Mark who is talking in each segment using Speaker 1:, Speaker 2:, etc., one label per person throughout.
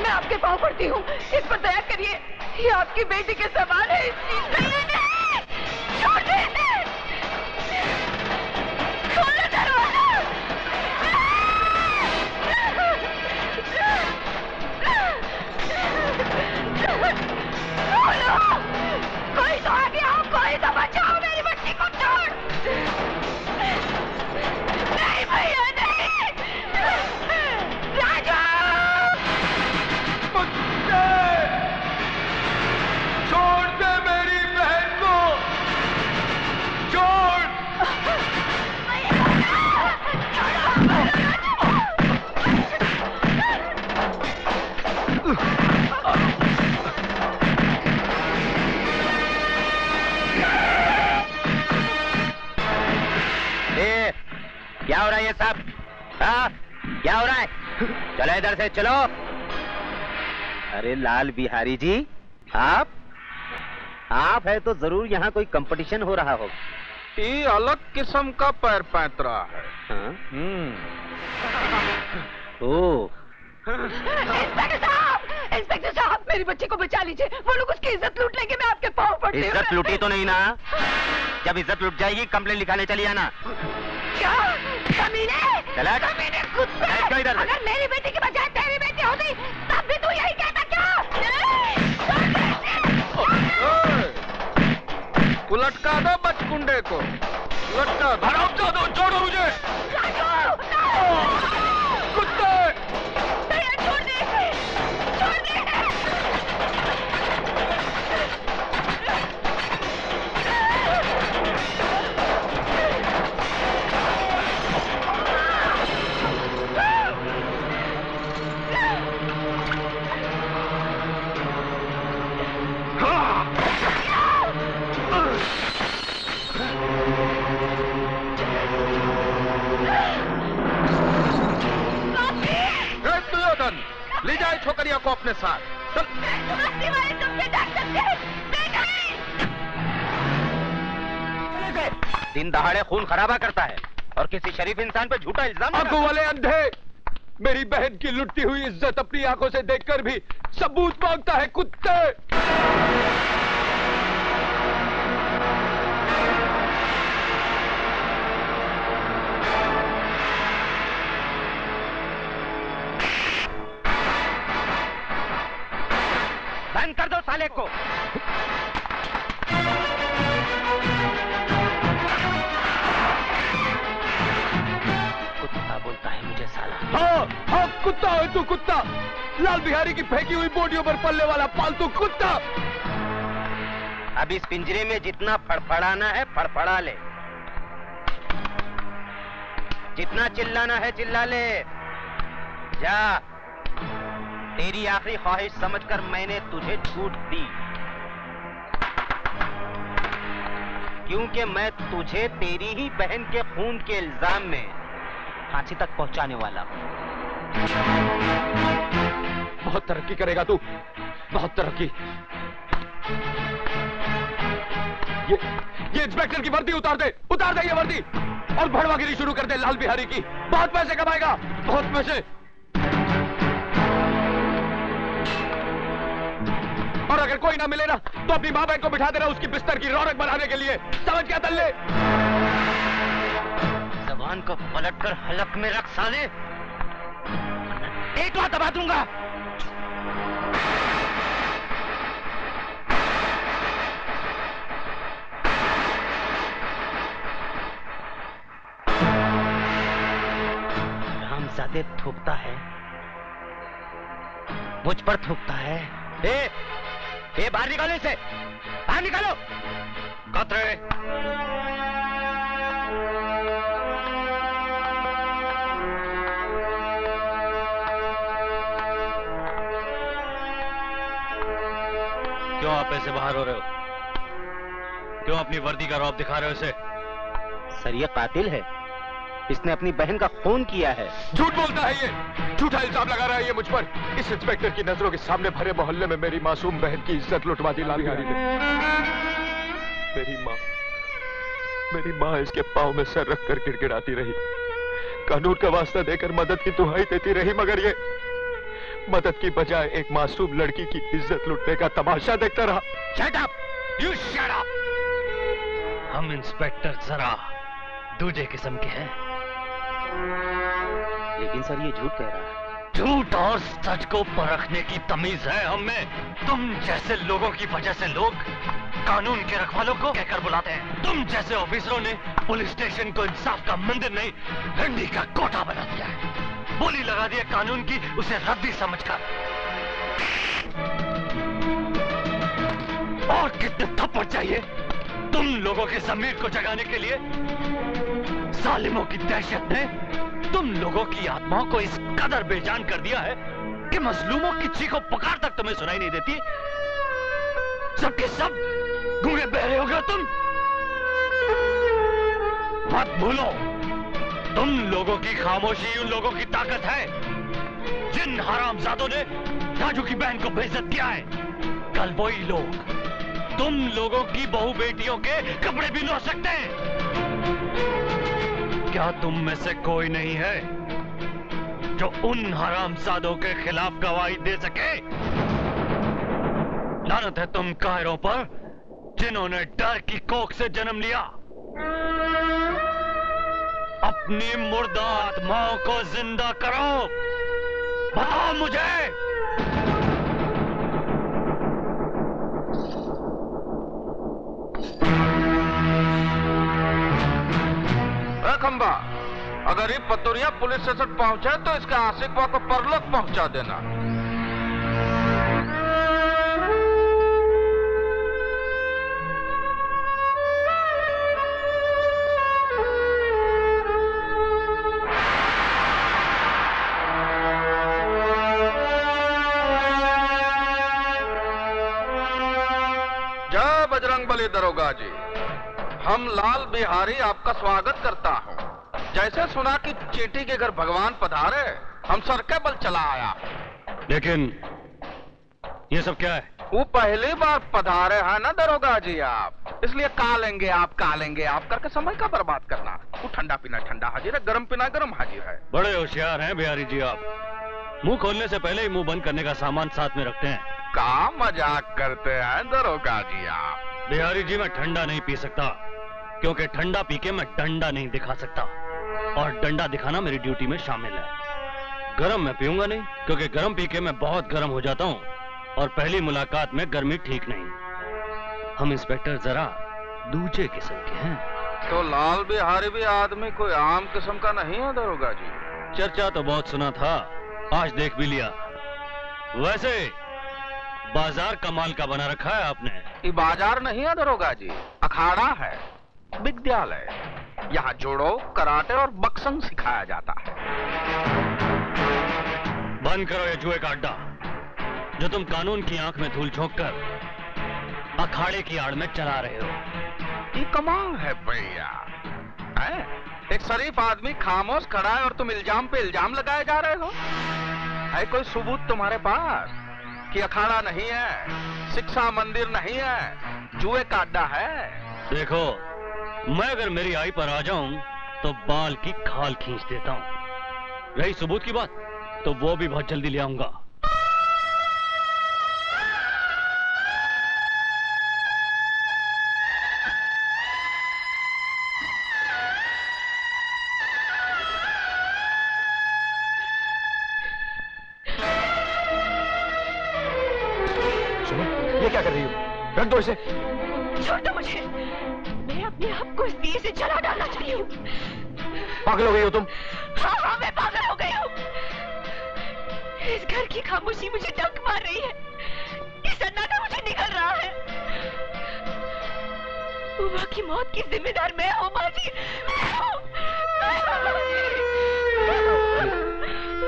Speaker 1: मैं आपके पाँव पड़ती हूँ, इस पर दया करिए। ये आपकी बेटी के सवाल है, इस चीज को नहीं, छोड़ दे, खोलो दरवाजा। खोलो, कोई तो आ गया हो, कोई तो बचाओ मेरी बच्ची को। छोड़ नहीं भैया, नहीं राजू,
Speaker 2: छोड़ दे मेरी बहन को, छोड़।
Speaker 3: क्या हो रहा है ये सब? हाँ, क्या हो रहा है? चलो इधर से चलो। अरे लाल बिहारी जी, आप है तो जरूर यहाँ कोई कंपटीशन हो रहा होगा।
Speaker 2: ये अलग किस्म का पैर पैंतरा है।
Speaker 3: हाँ? ओह,
Speaker 1: इंस्पेक्टर साहब, मेरी बच्ची को बचा लीजिए। वो लोग उसकी इज्जत लूट लेंगे, मैं आपके पाँव पड़ती हूँ।
Speaker 3: इज्जत लूटी तो नहीं ना? जब इज्जत लूट जाएगी कंप्लेंट लिखाने चली आना।
Speaker 1: क्या कमीने?
Speaker 3: चला
Speaker 1: कुत्ते!
Speaker 3: इधर।
Speaker 1: अगर मेरी बेटी की बजाय तेरी बेटी होती तब भी तू यही कहता क्या?
Speaker 2: लटका दो बचकुंडे को, लटका दो। छोड़ो मुझे। कुत्ते!
Speaker 1: छोड़ दे, छोड़ दे।
Speaker 2: ले जाए छोकरिया को अपने साथ। चल।
Speaker 3: दिन दहाड़े खून खराबा करता है और किसी शरीफ इंसान पे झूठा इल्जाम।
Speaker 2: आंखों वाले अंधे, मेरी बहन की लुटती हुई इज्जत अपनी आंखों से देखकर भी सबूत मांगता है, कुत्ते।
Speaker 3: बंद कर दो साले को। कुत्ता बोलता है मुझे साला।
Speaker 2: हाँ, कुत्ता है तू, कुत्ता। लाल बिहारी की फेंकी हुई बोटियों पर पलने वाला पालतू कुत्ता।
Speaker 3: अब इस पिंजरे में जितना फड़फड़ाना है फड़फड़ा ले, जितना चिल्लाना है चिल्ला ले। जा, तेरी आखिरी ख्वाहिश समझकर मैंने तुझे छूट दी, क्योंकि मैं तुझे तेरी ही बहन के खून के इल्जाम में फांसी तक पहुंचाने वाला हूं।
Speaker 2: बहुत तरक्की करेगा तू, बहुत तरक्की। ये इंस्पेक्टर की वर्दी उतार दे ये वर्दी, और भड़वागिरी शुरू कर दे लाल बिहारी की। बहुत पैसे कमाएगा, बहुत पैसे। और अगर कोई ना मिले ना तो अपनी माँ बहन को बिठा देना उसकी बिस्तर की रौनक बढ़ाने के लिए। समझ क्या दल्ले?
Speaker 3: जबान को पलटकर हलक में रख साले, एक बार दबा दूंगा। रामजादे थूकता है, मुझ पर थूकता है। ए, बाहर निकालो इसे, बाहर निकालो। कतरे
Speaker 4: क्यों आप ऐसे बाहर हो रहे हो? क्यों अपनी वर्दी का रौब दिखा रहे हो इसे?
Speaker 3: सर ये कातिल है, इसने अपनी बहन का खून किया है।
Speaker 2: झूठ बोलता है ये, झूठा इल्जाम लगा रहा है ये मुझ पर। इस इंस्पेक्टर की नजरों के सामने भरे मोहल्ले में मेरी मासूम बहन की इज्जत लुटवा दी लाल बिहारी ने। मेरी माँ इसके पाँव में सर रखकर गिड़गिड़ाती रही, कानून का वास्ता देकर मदद की दुहाई देती रही, मगर ये मदद की बजाय एक मासूम लड़की की इज्जत लुटने का तमाशा देखता रहा।
Speaker 4: Shut up! You shut up! हम इंस्पेक्टर जरा दूजे किस्म के हैं।
Speaker 3: लेकिन सर ये झूठ कह रहा है।
Speaker 4: झूठ और सच को परखने की तमीज है हमें। तुम जैसे लोगों की वजह से लोग कानून के रखवालों को कहकर बुलाते हैं। तुम जैसे ऑफिसरों ने पुलिस स्टेशन को इंसाफ का मंदिर नहीं, रंडी का कोटा बना दिया है। बोली लगा दी है कानून की, उसे रद्दी समझकर। और कितने थप्पड़ चाहिए तुम लोगों के ज़मीर को जगाने के लिए? जालिमों की दहशत ने तुम लोगों की आत्माओं को इस कदर बेजान कर दिया है कि मजलूमों की चीखों पुकार तक तुम्हें सुनाई नहीं देती। सबके सब गूंगे बहरे हो गए तुम। मत भूलो, तुम लोगों की खामोशी उन लोगों की ताकत है जिन हरामजादों ने राजू की बहन को बेइज्जत किया है। कल वही लोग तुम लोगों की बहू बेटियों के कपड़े भी धो सकते हैं। क्या तुम में से कोई नहीं है जो उन हरामजादों के खिलाफ गवाही दे सके? लानत है तुम कायरों पर जिन्होंने डर की कोख से जन्म लिया। अपनी मुर्दा आत्माओं को जिंदा करो। बताओ मुझे।
Speaker 5: खंबा, अगर ये पतोरिया पुलिस स्टेशन पहुंचे तो इसके आशिकवा को परलोक पहुंचा देना। जय बजरंगबली दरोगा जी, हम लाल बिहारी आपका स्वागत करता हूँ। जैसे सुना कि चींटी के घर भगवान पधारे, हम सर के बल चला आया।
Speaker 4: लेकिन ये सब क्या है?
Speaker 5: वो पहली बार पधारे हैं ना दरोगा जी आप, इसलिए कालेंगे आप करके समय का बर्बाद करना। वो ठंडा पीना ठंडा हाजिर है, गर्म पीना गर्म हाजिर है।
Speaker 4: बड़े होशियार हैं बिहारी जी आप। मुंह खोलने से पहले ही मुंह बंद करने का सामान साथ में रखते हैं।
Speaker 5: का मजाक करते हैं दरोगा जी आप?
Speaker 4: बिहारी जी मैं ठंडा नहीं पी सकता, क्योंकि ठंडा पी के मैं डंडा नहीं दिखा सकता, और डंडा दिखाना मेरी ड्यूटी में शामिल है। गरम मैं पीऊंगा नहीं, क्योंकि गरम पी के मैं बहुत गरम हो जाता हूँ, और पहली मुलाकात में गर्मी ठीक नहीं। हम इंस्पेक्टर जरा दूजे किस्म के हैं।
Speaker 5: तो लाल बिहारी भी आदमी कोई आम किस्म का नहीं है दरोगा जी?
Speaker 4: चर्चा तो बहुत सुना था, आज देख भी लिया। वैसे बाजार कमाल का बना रखा है आपने।
Speaker 5: ये बाजार नहीं है दरोगा जी, अखाड़ा है, विद्यालय। यहाँ जोड़ो, कराटे और बक्संग सिखाया जाता है।
Speaker 4: बंद करो ये जुए का अड्डा, जो तुम कानून की आंख में धूल झोंक कर अखाड़े की आड़ में चला रहे हो।
Speaker 5: ये कमाल है भैया, एक शरीफ आदमी खामोश खड़ा है और तुम इल्जाम पे इल्जाम लगाए जा रहे हो। है कोई सबूत तुम्हारे पास कि अखाड़ा नहीं है, शिक्षा मंदिर नहीं है, जुए का अड्डा है?
Speaker 4: देखो, मैं अगर मेरी आई पर आ जाऊं तो बाल की खाल खींच देता हूं। रही सबूत की बात, तो वो भी बहुत जल्दी ले आऊंगा।
Speaker 2: ये क्या कर रही हो? रख दो इसे।
Speaker 1: छोड़ दो मुझे, मैं अपने आप को इस दिए से जला डालना चाहती हूँ।
Speaker 2: पागल हो गई हो तुम?
Speaker 1: हाँ, मैं पागल हो गई हूँ। इस घर की खामोशी मुझे डंक मार रही है, ये सन्नाटा मुझे निकल रहा है। उमा की मौत की जिम्मेदार मैं हूँ बाजी, मैं हूँ।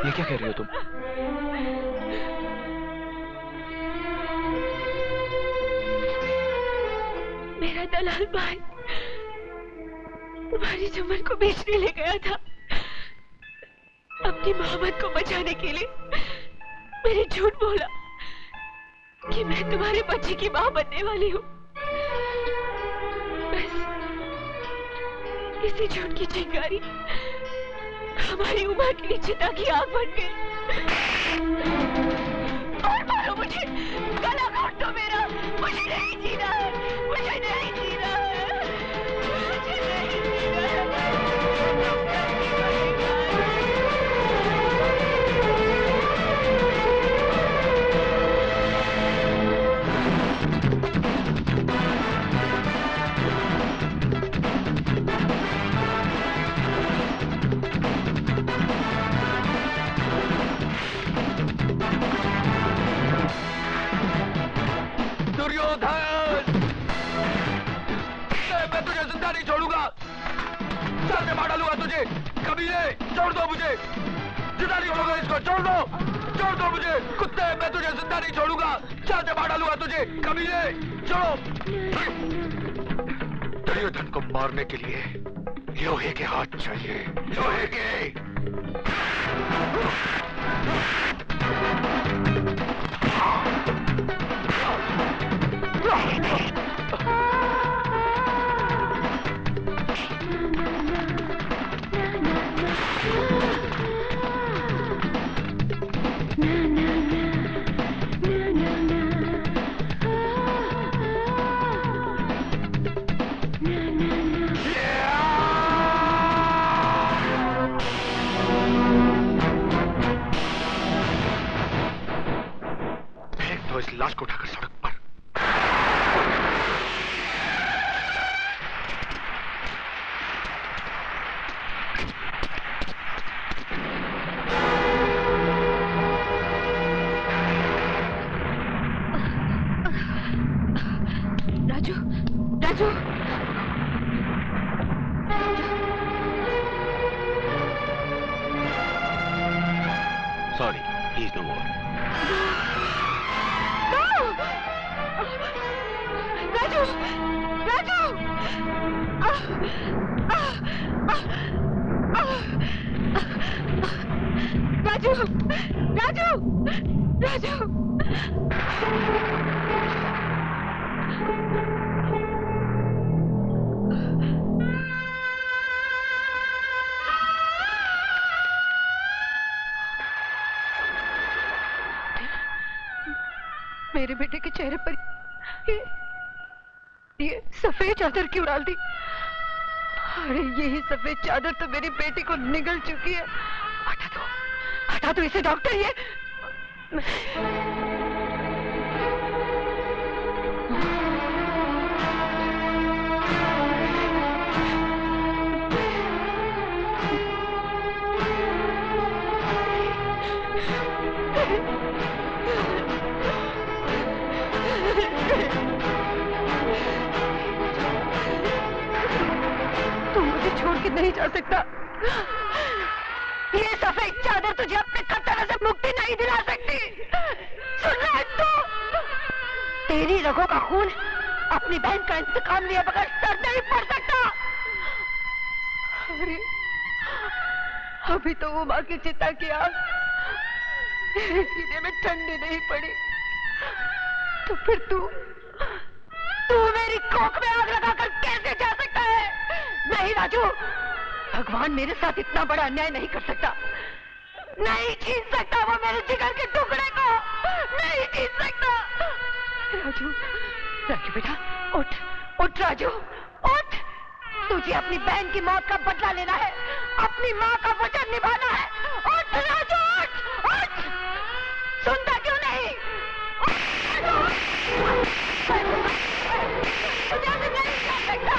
Speaker 2: ये क्या कह रही हो तुम?
Speaker 1: मेरा दलाल भाई तुम्हारी चमन को बेचने ले गया था। अपनी मोहब्बत को बचाने के लिए मैंने झूठ बोला कि मैं तुम्हारे बच्चे की मां बनने वाली हूँ। बस इसी झूठ की चिंगारी हमारी उम्र के लिए चिता की आग बन गई।
Speaker 2: तुझे? कमीने, छोड़ दो मुझे। जिंदा नहीं छोड़ूंगा इसको, छोड़ दो। छोड़ दो मुझे, कुत्ते, मैं तुझे जिंदा नहीं छोड़ूंगा। जान से मार डालूंगा तुझे। कमीने, छोड़ो। दुर्योधन को मारने के लिए लोहे के हाथ चाहिए, लोहे के। इस लाश को उठाकर सड़क पर।
Speaker 1: Raju, Raju,
Speaker 4: sorry, please no more.
Speaker 1: Raju, Raju, Raju, Raju, Raju. मेरे बेटे के चेहरे पर ये सफेद चादर क्यों डाल दी? अरे यही सफेद चादर तो मेरी बेटी को निगल चुकी है। हटा दो इसे डॉक्टर। ये छोड़ के नहीं जा सकता। ये सफेद चादर तुझे अपने खतरे से मुक्ति नहीं दिला सकती। सुन रहा है तू? तेरी रगों का खून अपनी बहन का इंतकाम लिया बगैर सर नहीं पड़ सकता। अरे अभी तो वो माँ की चिता की आग मेरे सीने में ठंडी नहीं पड़ी, तो फिर तू मेरी कोख में आग लगाकर कैसे जा सकता है? नहीं राजू, भगवान मेरे साथ इतना बड़ा अन्याय नहीं कर सकता। नहीं छीन सकता वो मेरे जिगर के टुकड़े को, नहीं छीन सकता। राजू, राजू बेटा, उठ उठ राजू, उठ। तुझे अपनी बहन की मौत का बदला लेना है, अपनी माँ का वचन निभाना है। उठ राजू, उठ उठ। सुनता क्यों नहीं? तुझे नहीं कर सकता।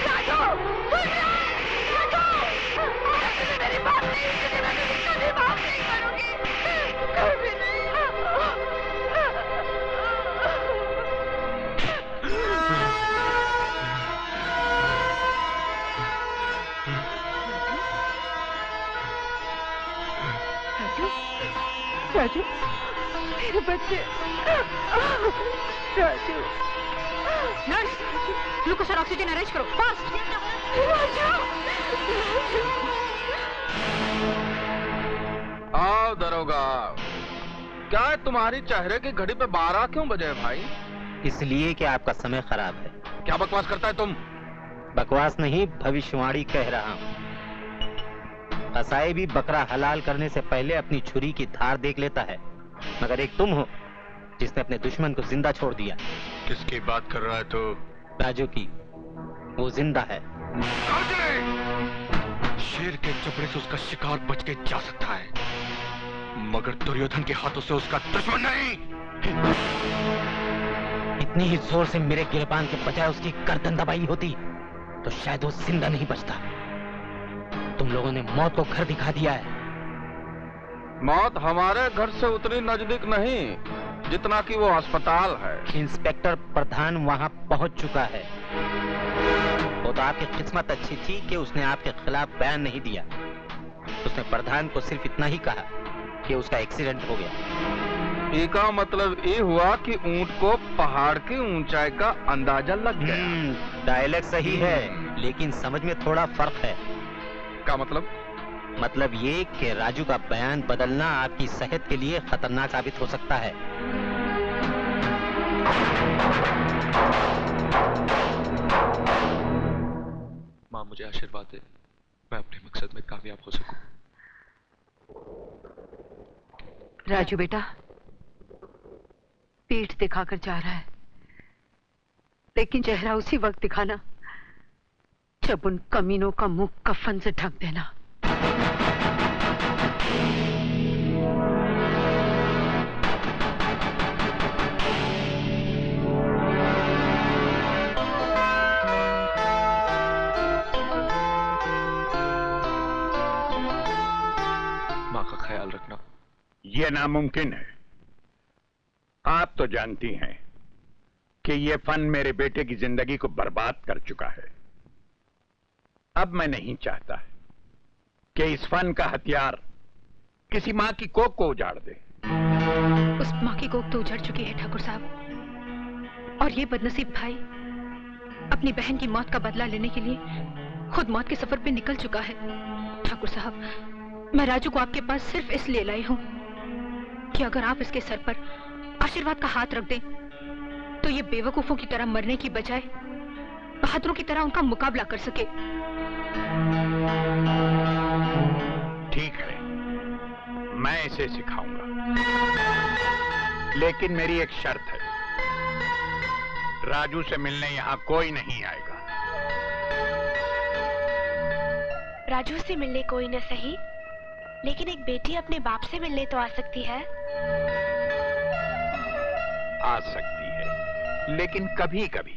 Speaker 1: राजू, मेरी बात नहीं सुनी, मैं कभी माफ नहीं करूंगी, कभी नहीं। राजू, मेरे बच्चे। राजू, नर्स, ग्लूकोज और ऑक्सीजन अरेंज करो, फास्ट। राजू,
Speaker 5: आओ दरोगा, क्या है तुम्हारी चेहरे की घड़ी पे 12 क्यों बजे भाई?
Speaker 3: इसलिए कि आपका समय खराब है।
Speaker 5: क्या बकवास करता है तुम?
Speaker 3: बकवास नहीं, भविष्यवाणी कह रहा हूँ। कसाई भी बकरा हलाल करने से पहले अपनी छुरी की धार देख लेता है, मगर एक तुम हो जिसने अपने दुश्मन को जिंदा छोड़ दिया।
Speaker 2: किसकी बात कर रहा है तू?
Speaker 3: राजू की। वो जिंदा है।
Speaker 2: शेर के चपड़े से उसका शिकार बच के जा सकता है, मगर दुर्योधन के हाथों से उसका दुश्मन नहीं।
Speaker 3: इतनी ही जोर से मेरे गिरबान के बजाय उसकी गर्दन दबाई होती तो शायद वो जिंदा नहीं बचता। तुम लोगों ने मौत को घर दिखा दिया है।
Speaker 5: मौत हमारे घर से उतनी नजदीक नहीं जितना कि वो अस्पताल है।
Speaker 3: इंस्पेक्टर प्रधान वहां पहुंच चुका है। वो तो आपकी किस्मत अच्छी थी कि उसने आपके खिलाफ बयान नहीं दिया। उसने प्रधान को सिर्फ इतना ही कहा कि उसका एक्सीडेंट हो गया।
Speaker 5: इसका मतलब ये हुआ कि ऊंट को पहाड़ की ऊंचाई का अंदाजा लग गया।
Speaker 3: डायलॉग सही है, लेकिन समझ में थोड़ा फर्क है।
Speaker 5: क्या मतलब?
Speaker 3: मतलब ये कि राजू का बयान बदलना आपकी सेहत के लिए खतरनाक साबित हो सकता है।
Speaker 2: माँ मुझे आशीर्वाद दे, मैं अपने मकसद में कामयाब हो सकूं।
Speaker 1: राजू बेटा, पीठ दिखाकर जा रहा है, लेकिन चेहरा उसी वक्त दिखाना जब उन कमीनों का मुंह कफन से ढक देना।
Speaker 2: माँ का ख्याल रखना।
Speaker 6: ये नामुमकिन है। आप तो जानती हैं कि ये फन मेरे बेटे की जिंदगी को बर्बाद कर चुका है। अब मैं नहीं चाहता कि इस फन का हथियार किसी मां की कोख को उजाड़ दे।
Speaker 7: उस मां की कोख तो उजड़ चुकी है ठाकुर साहब, और ये बदनसीब भाई अपनी बहन की मौत का बदला लेने के लिए खुद मौत के सफर पे निकल चुका है। ठाकुर साहब, मैं राजू को आपके पास सिर्फ इसलिए लाई हूं कि अगर आप इसके सर पर आशीर्वाद का हाथ रख दें तो ये बेवकूफों की तरह मरने की बजाय बहादुरों की तरह उनका मुकाबला कर सके।
Speaker 6: ठीक है, मैं इसे सिखाऊंगा, लेकिन मेरी एक शर्त है। राजू से मिलने यहां कोई नहीं आएगा।
Speaker 8: राजू से मिलने कोई न सही, लेकिन एक बेटी अपने बाप से मिलने तो आ सकती है।
Speaker 6: आ सकती है, लेकिन कभी कभी